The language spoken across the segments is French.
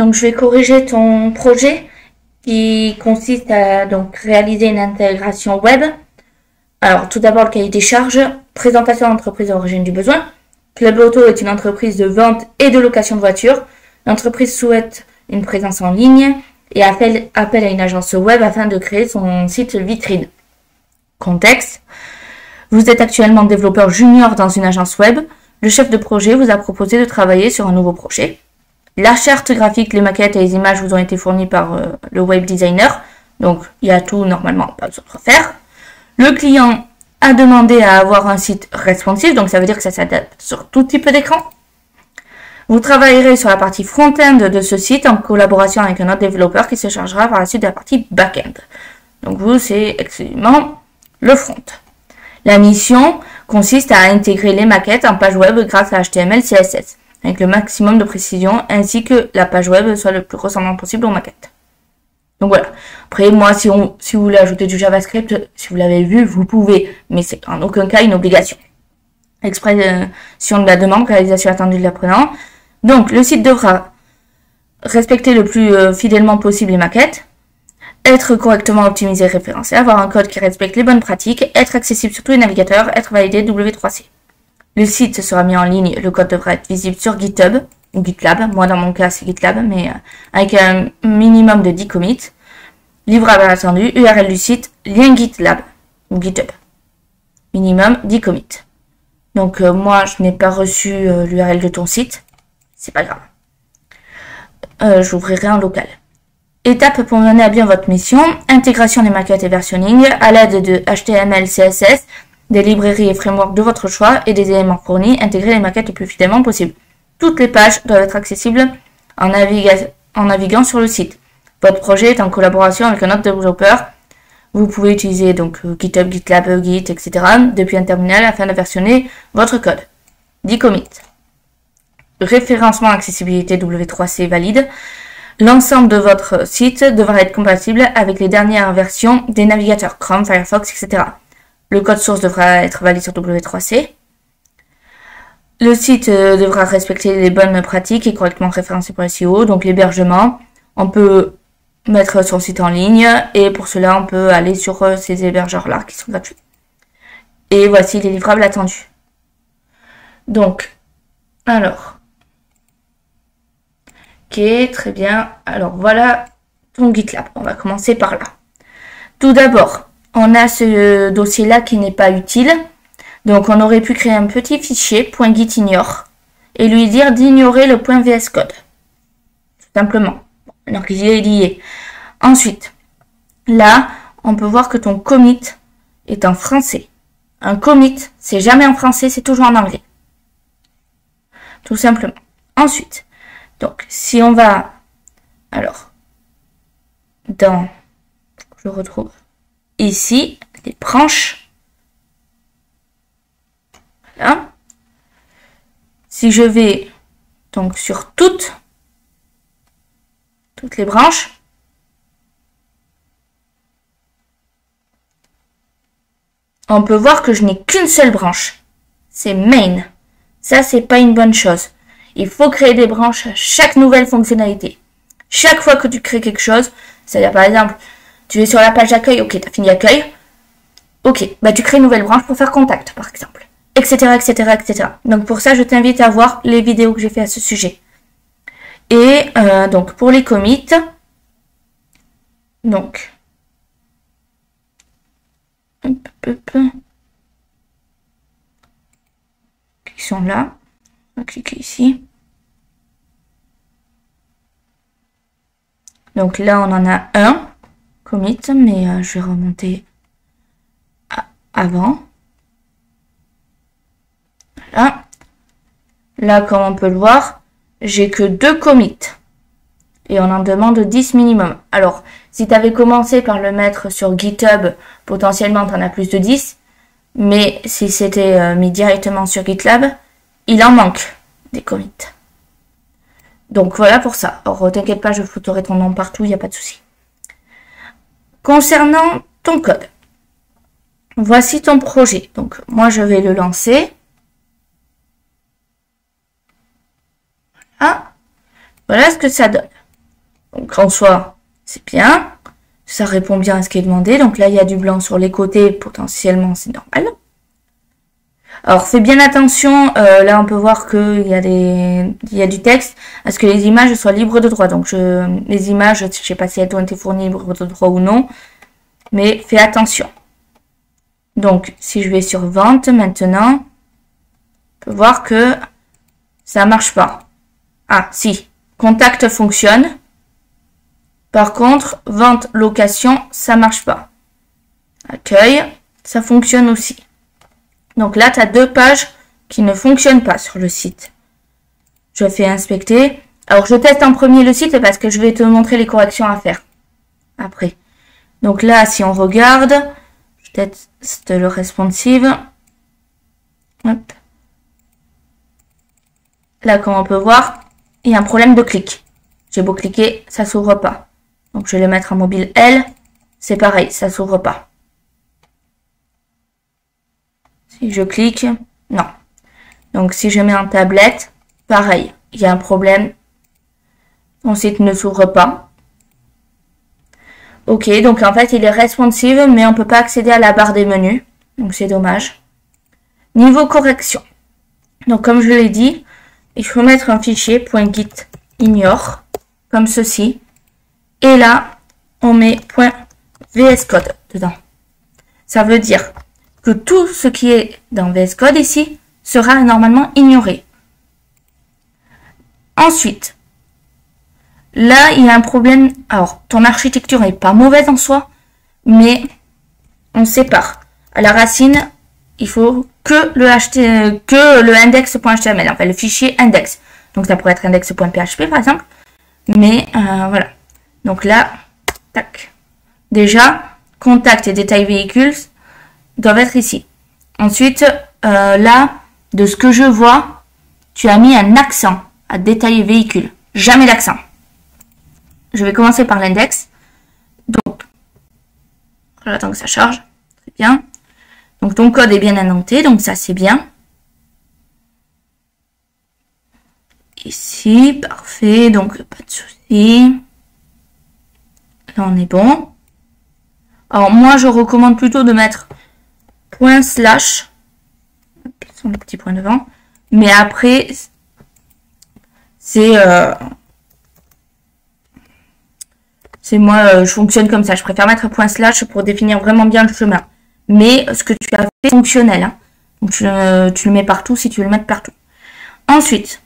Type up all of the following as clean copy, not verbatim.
Donc, je vais corriger ton projet qui consiste à donc réaliser une intégration web. Alors, tout d'abord, le cahier des charges, présentation d'entreprise à l'origine du besoin. Club Auto est une entreprise de vente et de location de voitures. L'entreprise souhaite une présence en ligne et appelle à une agence web afin de créer son site vitrine. Contexte. Vous êtes actuellement développeur junior dans une agence web. Le chef de projet vous a proposé de travailler sur un nouveau projet. La charte graphique, les maquettes et les images vous ont été fournies par le web designer. Donc, il y a tout normalement, pas besoin de refaire. Le client a demandé à avoir un site responsive, donc ça veut dire que ça s'adapte sur tout type d'écran. Vous travaillerez sur la partie front-end de ce site en collaboration avec un autre développeur qui se chargera par la suite de la partie back-end. Donc vous, c'est exclusivement le front. La mission consiste à intégrer les maquettes en page web grâce à HTML, CSS, avec le maximum de précision, ainsi que la page web soit le plus ressemblant possible aux maquettes. Donc voilà. Après, moi, si vous voulez ajouter du JavaScript, si vous l'avez vu, vous pouvez, mais c'est en aucun cas une obligation. Expression de la demande, réalisation attendue de l'apprenant. Donc, le site devra respecter le plus fidèlement possible les maquettes, être correctement optimisé et référencé, avoir un code qui respecte les bonnes pratiques, être accessible sur tous les navigateurs, être validé W3C. Le site sera mis en ligne, le code devra être visible sur GitHub ou GitLab. Moi, dans mon cas, c'est GitLab, mais avec un minimum de 10 commits. Livrable attendu, URL du site, lien GitLab ou GitHub. Minimum 10 commits. Donc, moi, je n'ai pas reçu l'URL de ton site. C'est pas grave. J'ouvrirai un local. Étape pour mener à bien votre mission. Intégration des maquettes et versionning à l'aide de HTML, CSS, des librairies et frameworks de votre choix et des éléments fournis. Intégrer les maquettes le plus fidèlement possible. Toutes les pages doivent être accessibles en naviguant sur le site. Votre projet est en collaboration avec un autre développeur. Vous pouvez utiliser donc GitHub, GitLab, Git, etc. depuis un terminal afin de versionner votre code. 10 commits. Référencement accessibilité W3C valide. L'ensemble de votre site devra être compatible avec les dernières versions des navigateurs Chrome, Firefox, etc. Le code source devra être valide sur W3C. Le site devra respecter les bonnes pratiques et correctement référencé pour SEO. Donc l'hébergement, on peut mettre son site en ligne et pour cela on peut aller sur ces hébergeurs-là qui sont gratuits. Et voici les livrables attendus. Donc, alors... Ok, très bien. Alors voilà ton GitLab. On va commencer par là. Tout d'abord, on a ce dossier-là qui n'est pas utile. Donc on aurait pu créer un petit fichier .gitignore et lui dire d'ignorer le .vs code. Tout simplement. Alors qu'il est lié. Ensuite, là, on peut voir que ton commit est en français. Un commit, c'est jamais en français, c'est toujours en anglais. Tout simplement. Ensuite, donc, si on va, alors, je retrouve ici, les branches. Voilà. Si je vais, donc, sur toutes les branches, on peut voir que je n'ai qu'une seule branche. C'est main. Ça, c'est pas une bonne chose. Il faut créer des branches à chaque nouvelle fonctionnalité. Chaque fois que tu crées quelque chose, c'est-à-dire par exemple, tu es sur la page d'accueil, ok, tu as fini accueil, ok, bah tu crées une nouvelle branche pour faire contact, par exemple, etc., etc., etc. Donc pour ça, je t'invite à voir les vidéos que j'ai fait à ce sujet. Et donc pour les commits, donc, qui sont là. On va cliquer ici. Donc là, on en a un commit, mais je vais remonter avant. Voilà. Là, comme on peut le voir, j'ai que 2 commits. Et on en demande 10 minimum. Alors, si tu avais commencé par le mettre sur GitHub, potentiellement, tu en as plus de 10. Mais si c'était mis directement sur GitLab, il en manque des commits. Donc voilà pour ça. Alors t'inquiète pas, je flouterai ton nom partout, il n'y a pas de souci. Concernant ton code, voici ton projet. Donc moi je vais le lancer. Voilà. Voilà ce que ça donne. Donc en soi, c'est bien. Ça répond bien à ce qui est demandé. Donc là, il y a du blanc sur les côtés. Potentiellement, c'est normal. Alors, fais bien attention. Là, on peut voir qu'il y a du texte. À ce que les images soient libres de droit. Donc, les images, je ne sais pas si elles ont été fournies libres de droit ou non. Mais fais attention. Donc, si je vais sur vente maintenant, on peut voir que ça marche pas. Ah, si. Contact fonctionne. Par contre, vente, location, ça marche pas. Accueil, ça fonctionne aussi. Donc là, tu as 2 pages qui ne fonctionnent pas sur le site. Je fais inspecter. Alors, je teste en premier le site parce que je vais te montrer les corrections à faire après. Donc là, si on regarde, je teste le responsive. Hop. Là, comme on peut voir, il y a un problème de clic. J'ai beau cliquer, ça s'ouvre pas. Donc, je vais le mettre en mobile L. C'est pareil, ça s'ouvre pas. Si je clique, non. Donc, si je mets en tablette, pareil, il y a un problème. Mon site ne s'ouvre pas. Ok, donc en fait, il est responsive, mais on ne peut pas accéder à la barre des menus. Donc, c'est dommage. Niveau correction. Donc, comme je l'ai dit, il faut mettre un fichier .git ignore, comme ceci. Et là, on met .vscode dedans. Ça veut dire que tout ce qui est dans VS Code ici sera normalement ignoré. Ensuite, là, il y a un problème. Alors, ton architecture n'est pas mauvaise en soi, mais on sépare. À la racine, il faut que le index.html, enfin le fichier index. Donc, ça pourrait être index.php par exemple. Mais voilà. Donc là, tac. Déjà, contact et détail véhicules doivent être ici. Ensuite, là, de ce que je vois, tu as mis un accent à détailler véhicule. Jamais d'accent. Je vais commencer par l'index. Donc, j'attends que ça charge. Très bien. Donc, ton code est bien indenté. Donc, ça, c'est bien. Ici, parfait. Donc, pas de souci. Là, on est bon. Alors, moi, je recommande plutôt de mettre // sur le petit point devant. Mais après, c'est moi, je fonctionne comme ça. Je préfère mettre // pour définir vraiment bien le chemin. Mais ce que tu as fait est fonctionnel. Hein. Donc, tu le mets partout si tu veux le mettre partout. Ensuite,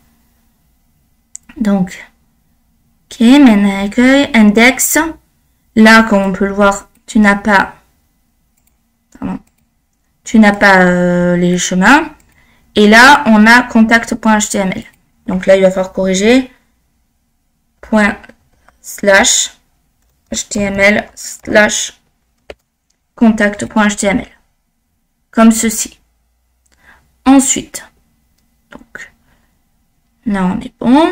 donc, ok, maintenant accueil, index. Là, comme on peut le voir, tu n'as pas les chemins. Et là, on a contact.html. Donc là, il va falloir corriger ./html/ contact.html. Comme ceci. Ensuite, donc, là, on est bon.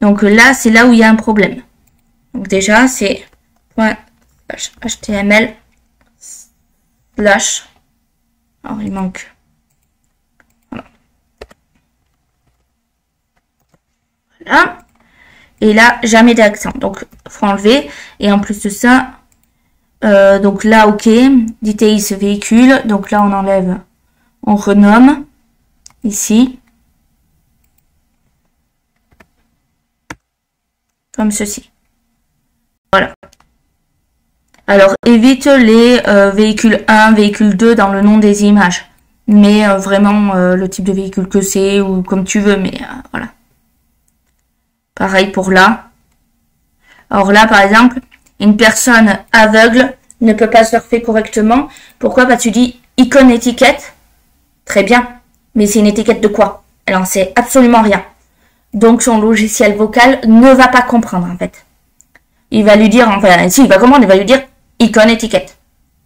Donc là, c'est là où il y a un problème. Donc déjà, c'est .html/ alors il manque. Voilà. Et là, jamais d'accent. Donc, il faut enlever. Et en plus de ça, donc là, ok. Details véhicule. Donc là, on enlève. On renomme. Ici. Comme ceci. Voilà. Alors, évite les véhicules 1, véhicule 2 dans le nom des images. Mais vraiment le type de véhicule que c'est ou comme tu veux. Mais voilà. Pareil pour là. Alors là, par exemple, une personne aveugle ne peut pas surfer correctement. Pourquoi? Parce que tu dis icône étiquette. Très bien. Mais c'est une étiquette de quoi? Elle en sait absolument rien. Donc son logiciel vocal ne va pas comprendre en fait. Il va lui dire, enfin si il va comprendre, il va lui dire icône étiquette.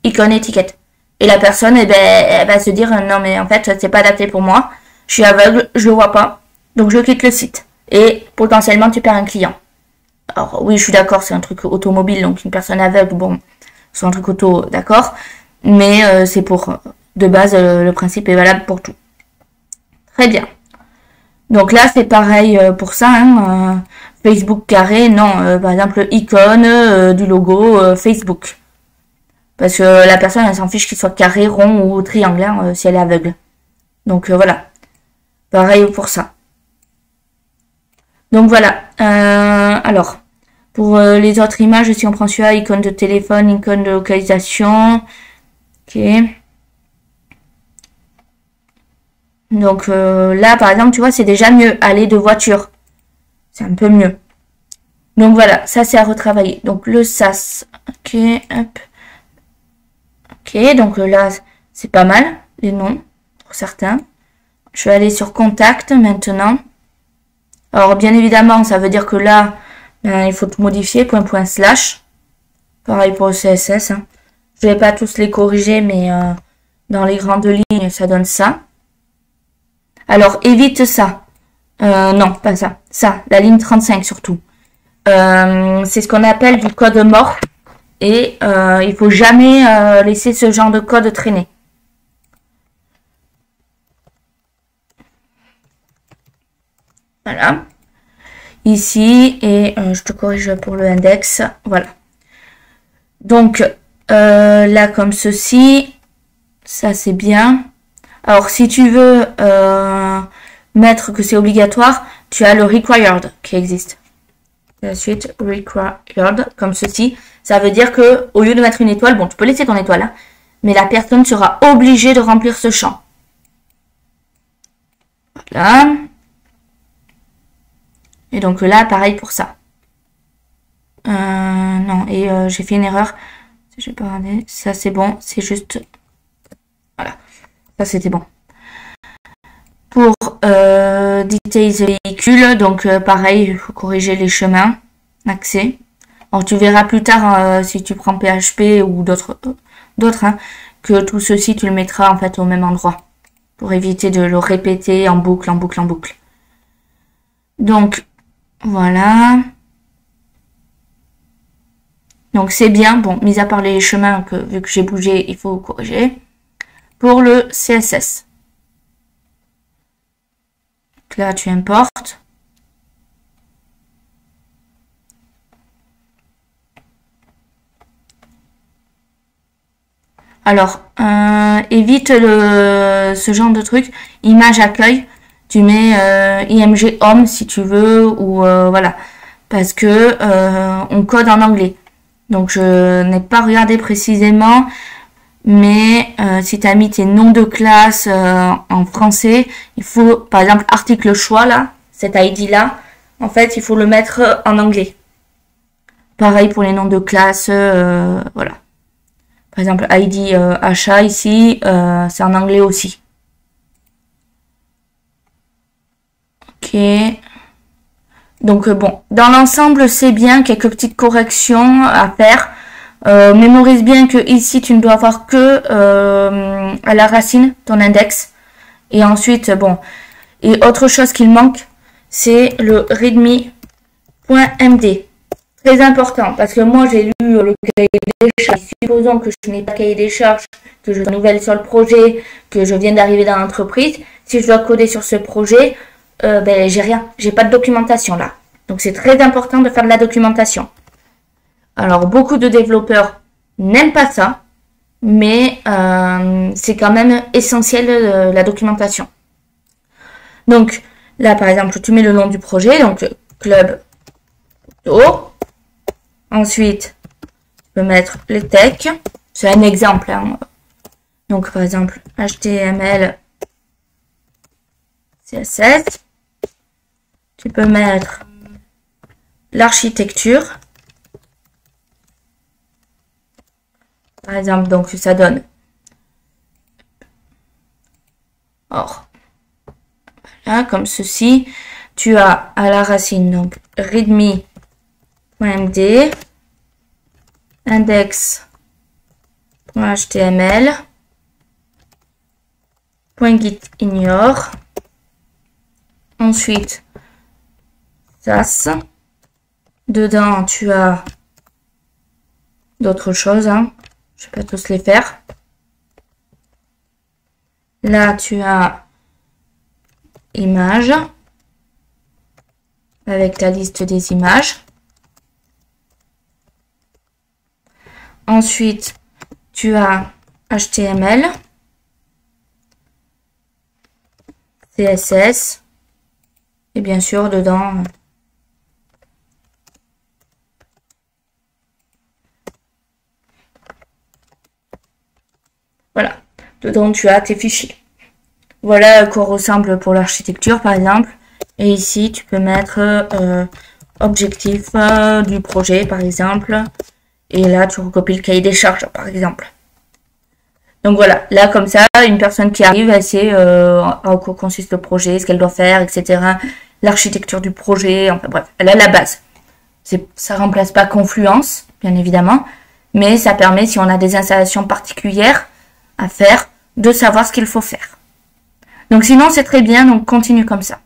Icône étiquette. Et la personne, eh ben, elle va se dire non mais en fait c'est pas adapté pour moi. Je suis aveugle, je le vois pas. Donc je quitte le site. Et potentiellement tu perds un client. Alors oui je suis d'accord, c'est un truc automobile, donc une personne aveugle, bon, c'est un truc auto, d'accord. Mais c'est pour, de base, le principe est valable pour tout. Très bien. Donc là, c'est pareil pour ça. Hein, Facebook carré, non. Par exemple, icône du logo Facebook. Parce que la personne, elle s'en fiche qu'il soit carré, rond ou triangle, hein, si elle est aveugle. Donc voilà. Pareil pour ça. Donc voilà. Alors, pour les autres images, si on prend celui-là, icône de téléphone, icône de localisation. Ok. Donc là, par exemple, tu vois, c'est déjà mieux. Aller de voiture. C'est un peu mieux. Donc voilà, ça c'est à retravailler. Donc le SAS. Ok, hop. Ok, donc là, c'est pas mal, les noms, pour certains. Je vais aller sur Contact maintenant. Alors, bien évidemment, ça veut dire que là, il faut tout modifier, // Pareil pour le CSS. Hein. Je vais pas tous les corriger, mais dans les grandes lignes, ça donne ça. Alors, évite ça. Non, pas ça. Ça, la ligne 35 surtout. C'est ce qu'on appelle du code mort. Et il faut jamais laisser ce genre de code traîner. Voilà. Ici, et je te corrige pour le index. Voilà. Donc, là, comme ceci, ça c'est bien. Alors, si tu veux mettre que c'est obligatoire, tu as le required qui existe. La suite, required, comme ceci. Ça veut dire que au lieu de mettre une étoile, bon, tu peux laisser ton étoile, hein, mais la personne sera obligée de remplir ce champ. Voilà. Et donc là, pareil pour ça. Non, et j'ai fait une erreur. J'ai pas regardé. Ça, c'est bon. C'est juste... Voilà. Ça, c'était bon. Pour details véhicules, donc pareil, il faut corriger les chemins d'accès. Alors, tu verras plus tard, si tu prends PHP ou d'autres, hein, que tout ceci, tu le mettras en fait au même endroit. Pour éviter de le répéter en boucle, en boucle, en boucle. Donc, voilà. Donc, c'est bien. Bon, mis à part les chemins, que vu que j'ai bougé, il faut corriger. Pour le CSS. Donc là, tu importes. Alors, évite ce genre de truc. Image accueil. Tu mets IMG Home si tu veux. Ou voilà. Parce que on code en anglais. Donc, je n'ai pas regardé précisément. Mais si tu as mis tes noms de classe en français, il faut, par exemple, article choix, là, cet ID là, en fait, il faut le mettre en anglais. Pareil pour les noms de classe, voilà. Par exemple, ID achat ici, c'est en anglais aussi. Ok. Donc bon, dans l'ensemble, c'est bien, quelques petites corrections à faire. Mémorise bien que ici, tu ne dois avoir que à la racine ton index. Et ensuite, bon, et autre chose qu'il manque, c'est le readme.md. Très important, parce que moi, j'ai lu le cahier des charges. Supposons que je n'ai pas de cahier des charges, que je suis nouvelle sur le projet, que je viens d'arriver dans l'entreprise. Si je dois coder sur ce projet, ben, j'ai rien. J'ai pas de documentation là. Donc, c'est très important de faire de la documentation. Alors, beaucoup de développeurs n'aiment pas ça, mais c'est quand même essentiel la documentation. Donc, là, par exemple, tu mets le nom du projet, donc club photo. Ensuite, tu peux mettre les textes. C'est un exemple. Hein. Donc, par exemple, HTML, CSS. Tu peux mettre l'architecture. Par exemple, donc ça donne. Or, voilà, comme ceci. Tu as à la racine, donc, readme.md, index.html, .gitignore. Ensuite, SAS. Dedans, tu as d'autres choses. Hein. Je ne vais pas tous les faire. Là, tu as images, avec la liste des images. Ensuite, tu as HTML, CSS, et bien sûr, dedans, voilà, dedans tu as tes fichiers. Voilà à quoi ressemble pour l'architecture, par exemple. Et ici, tu peux mettre objectif du projet, par exemple. Et là, tu recopies le cahier des charges, par exemple. Donc voilà, là, comme ça, une personne qui arrive, elle sait en quoi consiste le projet, ce qu'elle doit faire, etc. L'architecture du projet, enfin bref, elle a la base. Ça remplace pas Confluence, bien évidemment, mais ça permet, si on a des installations particulières à faire, de savoir ce qu'il faut faire. Donc sinon, c'est très bien, donc continue comme ça.